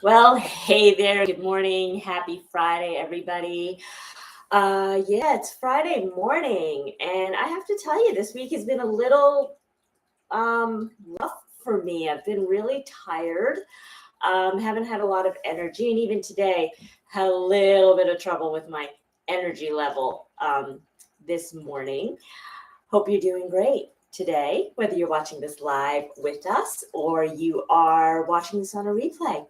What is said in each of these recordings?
Well, hey there. Good morning. Happy Friday, everybody. Yeah, it's Friday morning, and I have to tell you, this week has been a little rough for me. I've been really tired. Haven't had a lot of energy, and even today, had a little bit of trouble with my energy level this morning. Hope you're doing great today, whether you're watching this live with us or you are watching this on a replay.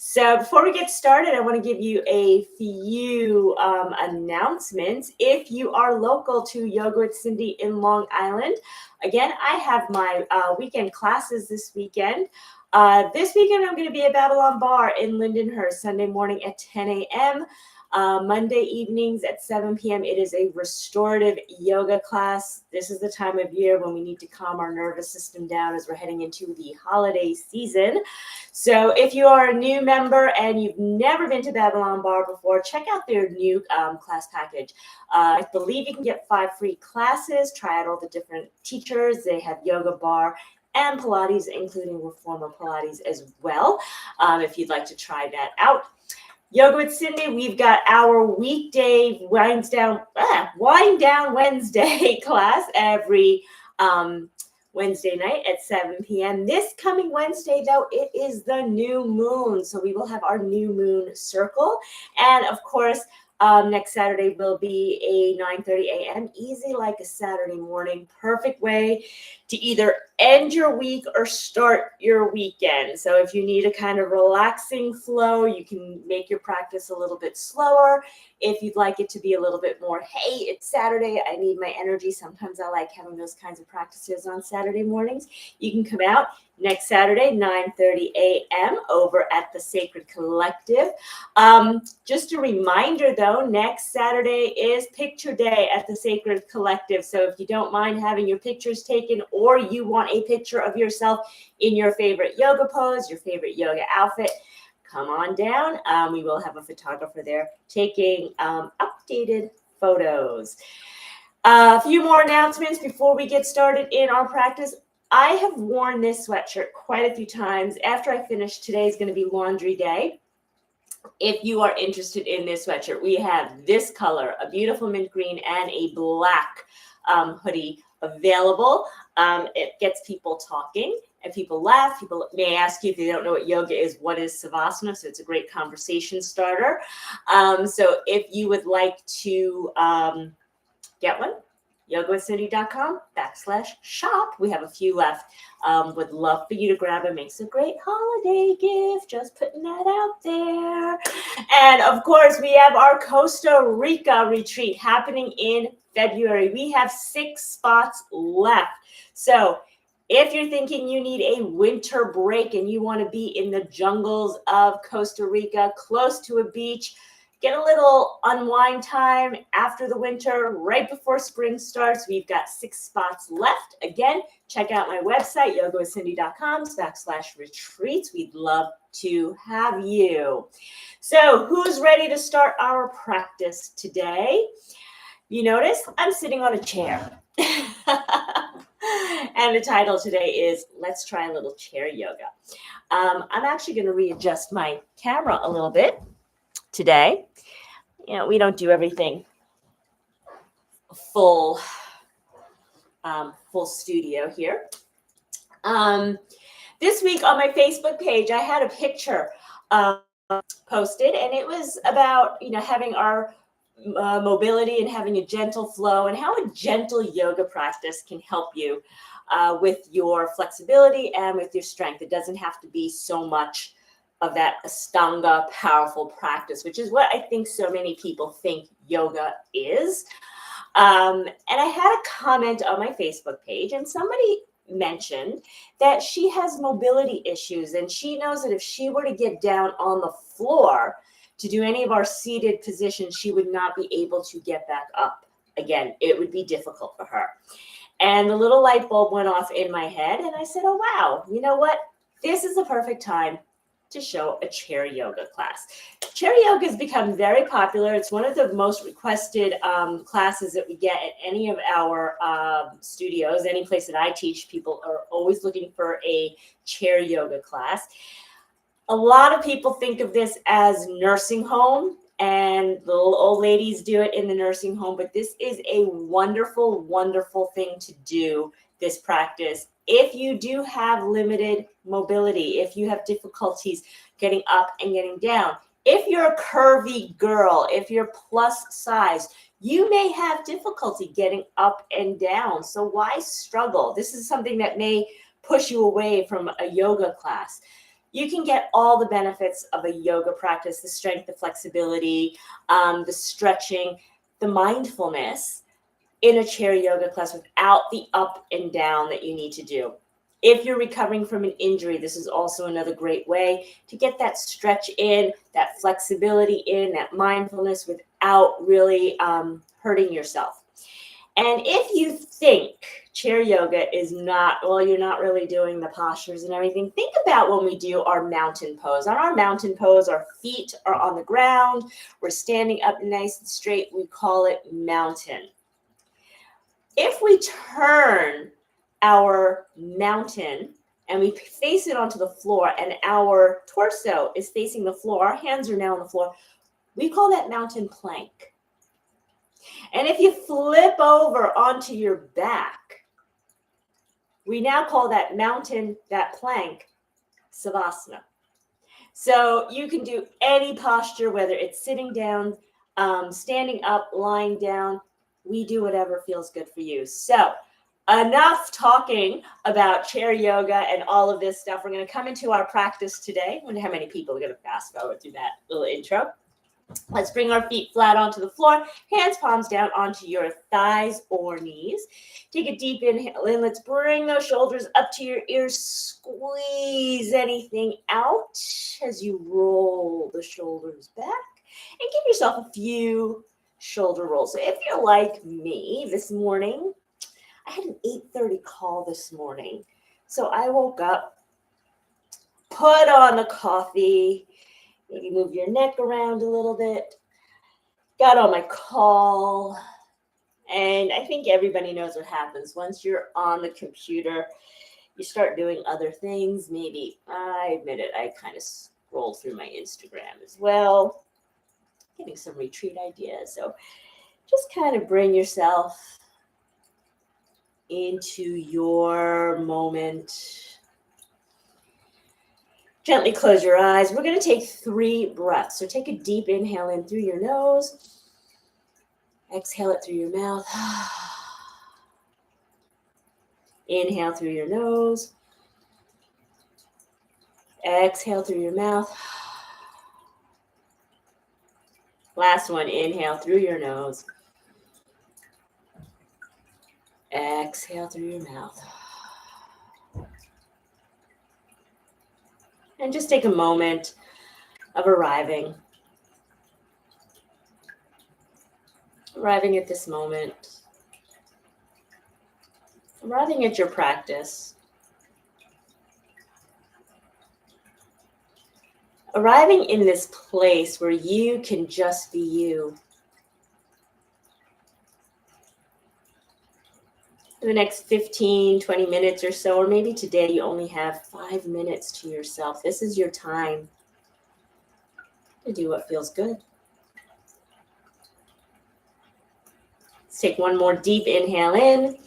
So before we get started, I want to give you a few announcements. If you are local to Yoga with Cindy in Long Island, again, I have my weekend classes this weekend. This weekend, I'm going to be at Babylon Bar in Lindenhurst, Sunday morning at 10 a.m. Monday evenings at 7 p.m. It is a restorative yoga class. This is the time of year when we need to calm our nervous system down as we're heading into the holiday season. So if you are a new member and you've never been to Babylon Bar before, check out their new class package. I believe you can get 5 free classes, try out all the different teachers. They have yoga bar and Pilates, including reformer Pilates as well, if you'd like to try that out. Yoga with Cindy, we've got our weekday wind down Wednesday class every Wednesday night at 7 p.m. This coming Wednesday, though, it is the new moon. So we will have our new moon circle. And of course, next Saturday will be a 9:30 a.m. easy like a Saturday morning. Perfect way to either end your week or start your weekend. So if you need a kind of relaxing flow, you can make your practice a little bit slower. If you'd like it to be a little bit more, hey, it's Saturday, I need my energy. Sometimes I like having those kinds of practices on Saturday mornings. You can come out next Saturday, 9:30 a.m. over at the Sacred Collective. Just a reminder, though, next Saturday is Picture Day at the Sacred Collective. So if you don't mind having your pictures taken or you want a picture of yourself in your favorite yoga pose, your favorite yoga outfit, come on down. We will have a photographer there taking updated photos. A few more announcements before we get started in our practice. I have worn this sweatshirt quite a few times. After I finish, today is going to be laundry day. If you are interested in this sweatshirt, we have this color, a beautiful mint green, and a black hoodie available. It gets people talking and people laugh. People may ask you if they don't know what yoga is, what is Savasana? So it's a great conversation starter. So if you would like to get one, yogawithcindy.com/shop. We have a few left. Would love for you to grab it. Makes a great holiday gift. Just putting that out there. And of course, we have our Costa Rica retreat happening in February. We have 6 spots left. So if you're thinking you need a winter break and you want to be in the jungles of Costa Rica, close to a beach, get a little unwind time after the winter, right before spring starts. We've got 6 spots left. Again, check out my website, yogawithcindy.com/retreats. We'd love to have you. So who's ready to start our practice today? You notice I'm sitting on a chair. And the title today is Let's Try a Little Chair Yoga. I'm actually going to readjust my camera a little bit today. We don't do everything full studio here. This week on my Facebook page, I had a picture posted, and it was about having our mobility and having a gentle flow, and how a gentle yoga practice can help you with your flexibility and with your strength. It doesn't have to be so much of that Ashtanga powerful practice, which is what I think so many people think yoga is. And I had a comment on my Facebook page, and somebody mentioned that she has mobility issues, and she knows that if she were to get down on the floor to do any of our seated positions, she would not be able to get back up again. It would be difficult for her. And the little light bulb went off in my head, and I said, oh, wow, you know what? This is the perfect time to show a chair yoga class. Chair yoga has become very popular. It's one of the most requested classes that we get at any of our studios. Any place that I teach, people are always looking for a chair yoga class. A lot of people think of this as nursing home, and the little old ladies do it in the nursing home, but this is a wonderful, wonderful thing to do, this practice. If you do have limited mobility, if you have difficulties getting up and getting down, if you're a curvy girl, if you're plus size, you may have difficulty getting up and down. So why struggle? This is something that may push you away from a yoga class. You can get all the benefits of a yoga practice, the strength, the flexibility, the stretching, the mindfulness in a chair yoga class without the up and down that you need to do. If you're recovering from an injury, this is also another great way to get that stretch in, that flexibility in, that mindfulness without really hurting yourself. And if you think chair yoga is not, well, you're not really doing the postures and everything, think about when we do our mountain pose. On our mountain pose, our feet are on the ground. We're standing up nice and straight. We call it mountain. If we turn our mountain and we face it onto the floor and our torso is facing the floor, our hands are now on the floor, we call that mountain plank. And if you flip over onto your back, we now call that mountain, that plank, Savasana. So you can do any posture, whether it's sitting down, standing up, lying down. We do whatever feels good for you. So enough talking about chair yoga and all of this stuff. We're going to come into our practice today. I wonder how many people are going to fast forward through that little intro. Let's bring our feet flat onto the floor, hands, palms down onto your thighs or knees. Take a deep inhale in. Let's bring those shoulders up to your ears. Squeeze anything out as you roll the shoulders back and give yourself a few shoulder rolls. So if you're like me this morning, I had an 8:30 call this morning. So I woke up, put on the coffee, maybe move your neck around a little bit, got on my call, and I think everybody knows what happens. Once you're on the computer, you start doing other things. Maybe, I admit it, I kind of scrolled through my Instagram as well, getting some retreat ideas. So just kind of bring yourself into your moment. Gently close your eyes. We're going to take 3 breaths. So take a deep inhale in through your nose. Exhale it through your mouth. Inhale through your nose. Exhale through your mouth. Last one, inhale through your nose. Exhale through your mouth. And just take a moment of arriving at this moment, arriving at your practice, arriving in this place where you can just be you. For the next 15, 20 minutes or so, or maybe today you only have 5 minutes to yourself. This is your time to do what feels good. Let's take one more deep inhale in.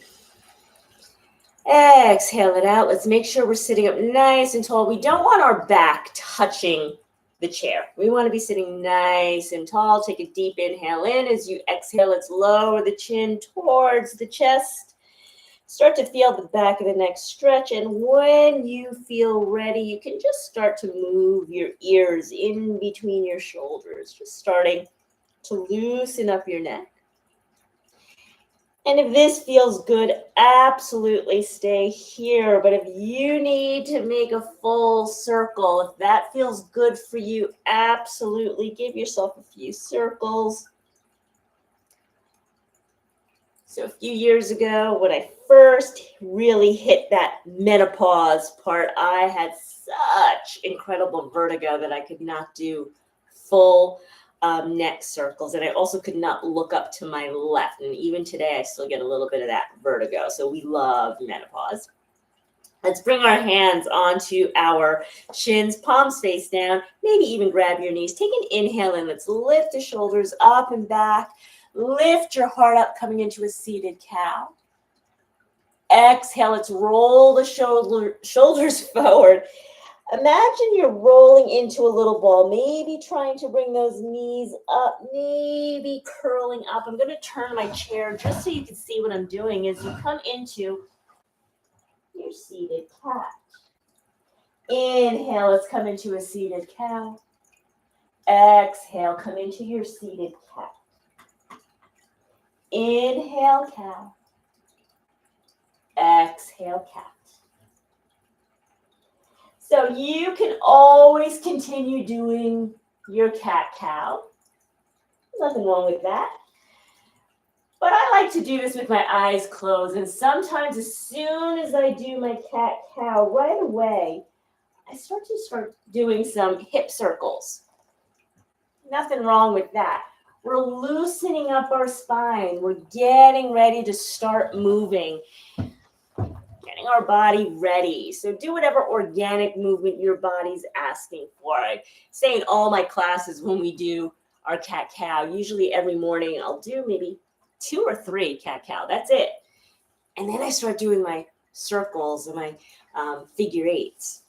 Exhale it out. Let's make sure we're sitting up nice and tall. We don't want our back touching the chair. We want to be sitting nice and tall. Take a deep inhale in. As you exhale, let's lower the chin towards the chest. Start to feel the back of the neck stretch, and when you feel ready, you can just start to move your ears in between your shoulders, just starting to loosen up your neck. And if this feels good, absolutely stay here. But if you need to make a full circle, if that feels good for you, absolutely give yourself a few circles. So a few years ago, when I first really hit that menopause part, I had such incredible vertigo that I could not do full neck circles. And I also could not look up to my left. And even today, I still get a little bit of that vertigo. So we love menopause. Let's bring our hands onto our shins, palms face down, maybe even grab your knees. Take an inhale in. Let's lift the shoulders up and back. Lift your heart up, coming into a seated cow. Exhale, let's roll the shoulders forward. Imagine you're rolling into a little ball, maybe trying to bring those knees up, maybe curling up. I'm going to turn my chair just so you can see what I'm doing as you come into your seated cat. Inhale, let's come into a seated cow. Exhale, come into your seated cat. Inhale, cow. Exhale, cat. So you can always continue doing your cat-cow. Nothing wrong with that. But I like to do this with my eyes closed. And sometimes as soon as I do my cat-cow, right away, I start doing some hip circles. Nothing wrong with that. We're loosening up our spine. We're getting ready to start moving. Getting our body ready. So do whatever organic movement your body's asking for. I say in all my classes when we do our cat-cow, usually every morning I'll do maybe 2 or 3 cat-cow. That's it. And then I start doing my circles and my figure eights.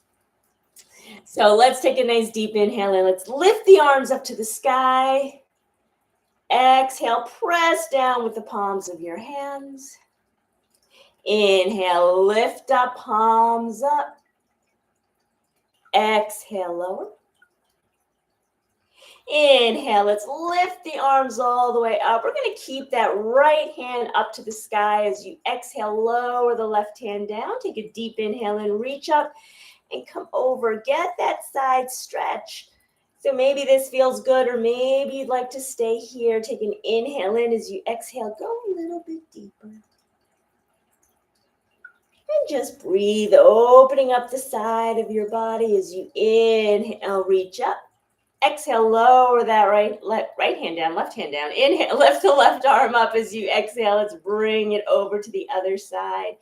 So let's take a nice deep inhale and let's lift the arms up to the sky. Exhale, press down with the palms of your hands. Inhale, lift up, palms up. Exhale, lower. Inhale, let's lift the arms all the way up. We're going to keep that right hand up to the sky as you exhale, lower the left hand down. Take a deep inhale and reach up and come over. Get that side stretch. So maybe this feels good, or maybe you'd like to stay here. Take an inhale in as you exhale. Go a little bit deeper. And just breathe, opening up the side of your body as you inhale, reach up. Exhale, lower that right hand down, left hand down. Inhale, lift the left arm up as you exhale. Let's bring it over to the other side.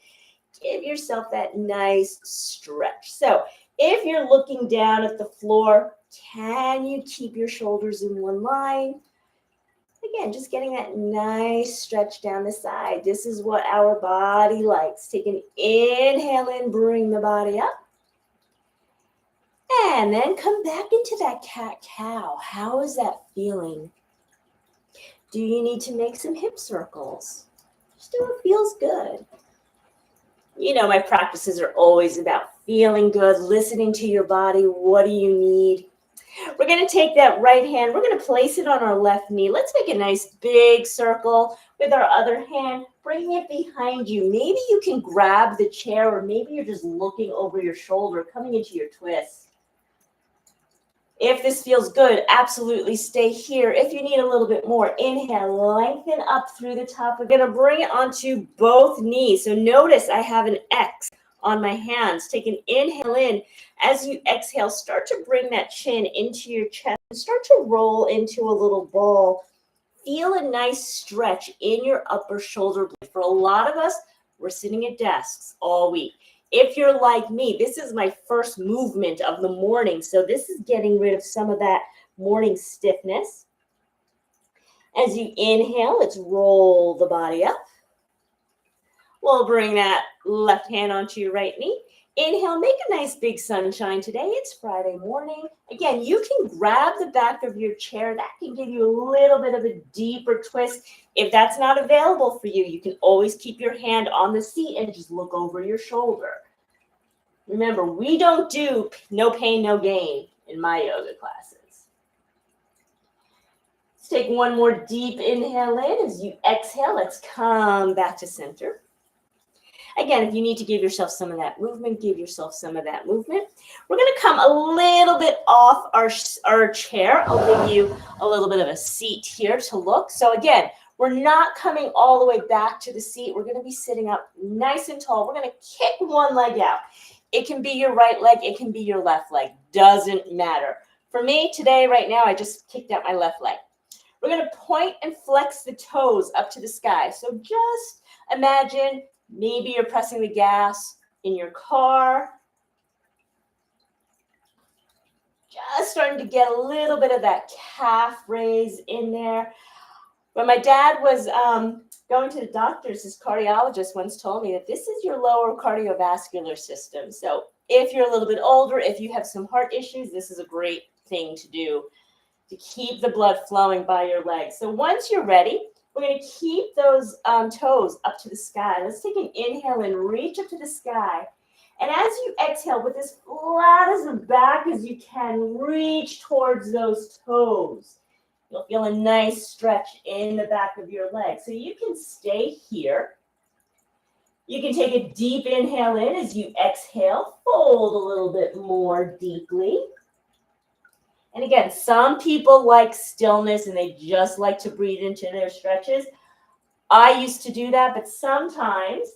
Give yourself that nice stretch. So if you're looking down at the floor, can you keep your shoulders in one line? Again, just getting that nice stretch down the side. This is what our body likes. Take an inhale in, bring the body up. And then come back into that cat-cow. How is that feeling? Do you need to make some hip circles? Just do what feels good. You know, my practices are always about feeling good, listening to your body. What do you need? We're going to take that right hand. We're going to place it on our left knee. Let's make a nice big circle with our other hand. Bring it behind you. Maybe you can grab the chair, or maybe you're just looking over your shoulder, coming into your twist. If this feels good, absolutely stay here. If you need a little bit more, inhale, lengthen up through the top. We're going to bring it onto both knees. So notice I have an X on my hands. Take an inhale in. As you exhale, start to bring that chin into your chest and start to roll into a little ball. Feel a nice stretch in your upper shoulder blade. For a lot of us, we're sitting at desks all week. If you're like me, this is my first movement of the morning. So this is getting rid of some of that morning stiffness. As you inhale, let's roll the body up. We'll bring that left hand onto your right knee. Inhale, make a nice big sunshine today. It's Friday morning. Again, you can grab the back of your chair. That can give you a little bit of a deeper twist. If that's not available for you, you can always keep your hand on the seat and just look over your shoulder. Remember, we don't do no pain, no gain in my yoga classes. Let's take one more deep inhale in. As you exhale, let's come back to center. Again, if you need to give yourself some of that movement, give yourself some of that movement. We're going to come a little bit off our chair. I'll give you a little bit of a seat here to look. So again, we're not coming all the way back to the seat. We're going to be sitting up nice and tall. We're going to kick one leg out. It can be your right leg. It can be your left leg. Doesn't matter. For me today, right now, I just kicked out my left leg. We're going to point and flex the toes up to the sky. So just imagine maybe you're pressing the gas in your car. Just starting to get a little bit of that calf raise in there. When my dad was going to the doctors, his cardiologist once told me that this is your lower cardiovascular system. So if you're a little bit older, if you have some heart issues, this is a great thing to do to keep the blood flowing by your legs. So once you're ready, we're going to keep those toes up to the sky. Let's take an inhale and reach up to the sky. And as you exhale, with as flat as the back as you can, reach towards those toes. You'll feel a nice stretch in the back of your leg. So you can stay here. You can take a deep inhale in. As you exhale, fold a little bit more deeply. And again, some people like stillness and they just like to breathe into their stretches. I used to do that, but sometimes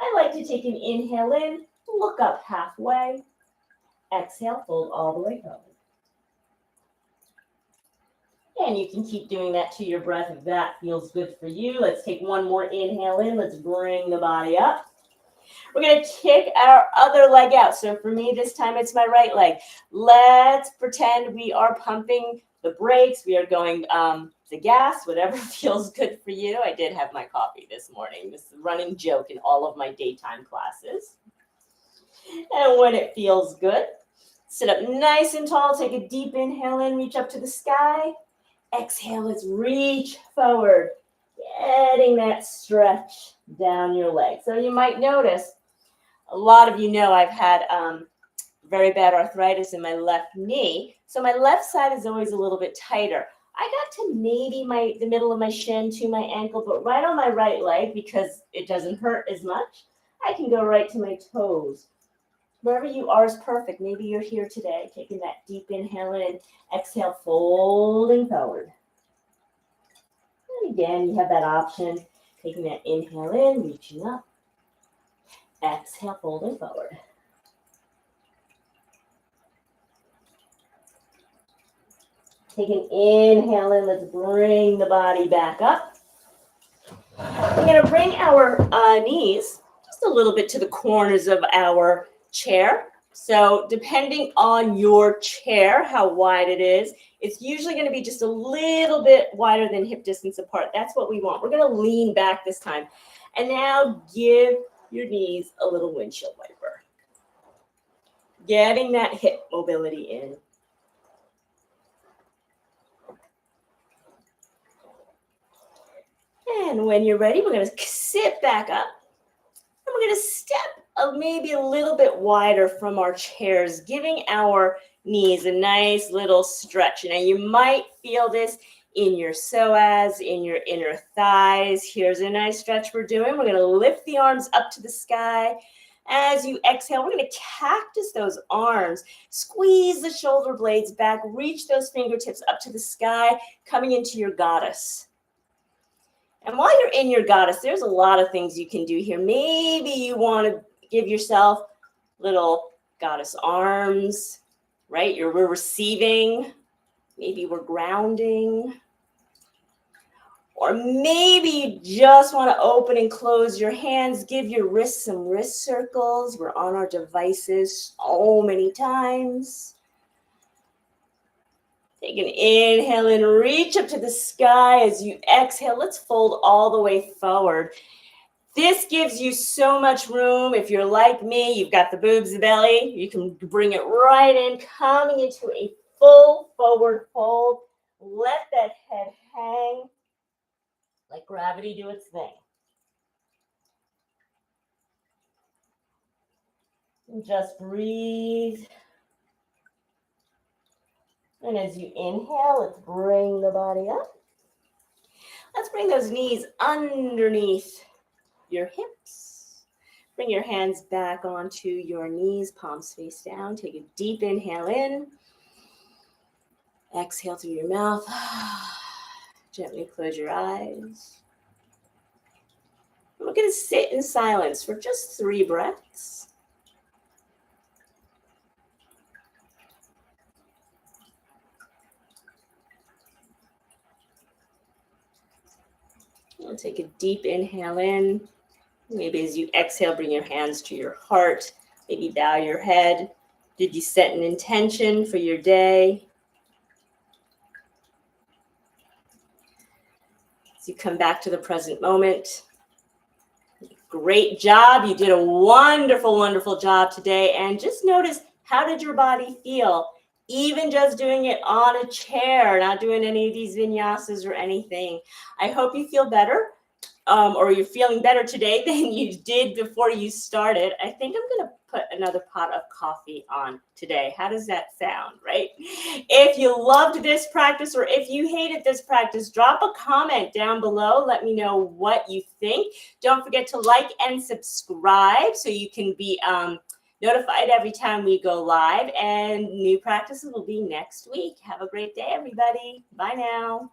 I like to take an inhale in, look up halfway, exhale, fold all the way forward. And you can keep doing that to your breath if that feels good for you. Let's take one more inhale in. Let's bring the body up. We're going to kick our other leg out. So for me, this time it's my right leg. Let's pretend we are pumping the brakes. We are going the gas, whatever feels good for you. I did have my coffee this morning. This is a running joke in all of my daytime classes. And when it feels good, sit up nice and tall. Take a deep inhale in, reach up to the sky. Exhale, let's reach forward, getting that stretch down your leg. So you might notice, a lot of you know I've had very bad arthritis in my left knee. So my left side is always a little bit tighter. I got to maybe the middle of my shin to my ankle, but right on my right leg, because it doesn't hurt as much, I can go right to my toes. Wherever you are is perfect. Maybe you're here today, taking that deep inhale in, exhale, folding forward. And again, you have that option, taking that inhale in, reaching up, exhale, folding forward. Take an inhale in, let's bring the body back up. We're going to bring our knees just a little bit to the corners of our chair. So depending on your chair, how wide it is, it's usually going to be just a little bit wider than hip distance apart. That's what we want. We're going to lean back this time. And now give your knees a little windshield wiper. Getting that hip mobility in. And when you're ready, we're going to sit back up. And we're going to step maybe a little bit wider from our chairs, giving our knees a nice little stretch. Now you might feel this in your psoas, in your inner thighs. Here's a nice stretch we're doing. We're going to lift the arms up to the sky. As you exhale, we're going to cactus those arms. Squeeze the shoulder blades back. Reach those fingertips up to the sky, coming into your goddess. And while you're in your goddess, there's a lot of things you can do here. Maybe you want to give yourself little goddess arms, right? We're receiving. Maybe we're grounding. Or maybe you just want to open and close your hands. Give your wrists some wrist circles. We're on our devices so many times. Take an inhale and reach up to the sky. As you exhale, let's fold all the way forward. This gives you so much room. If you're like me, you've got the boobs, the belly, you can bring it right in, coming into a full forward fold. Let that head hang. Let gravity do its thing. And just breathe. And as you inhale, let's bring the body up. Let's bring those knees underneath your hips. Bring your hands back onto your knees, palms face down. Take a deep inhale in. Exhale through your mouth. Gently close your eyes. We're going to sit in silence for just 3 breaths. We'll take a deep inhale in. Maybe as you exhale, bring your hands to your heart. Maybe bow your head. Did you set an intention for your day? As you come back to the present moment. Great job. You did a wonderful, wonderful job today. And just notice, how did your body feel? Even just doing it on a chair, not doing any of these vinyasas or anything. I hope you feel better. Or you're feeling better today than you did before you started. I think I'm going to put another pot of coffee on today. How does that sound, right? If you loved this practice or if you hated this practice, drop a comment down below. Let me know what you think. Don't forget to like and subscribe so you can be notified every time we go live. And new practices will be next week. Have a great day, everybody. Bye now.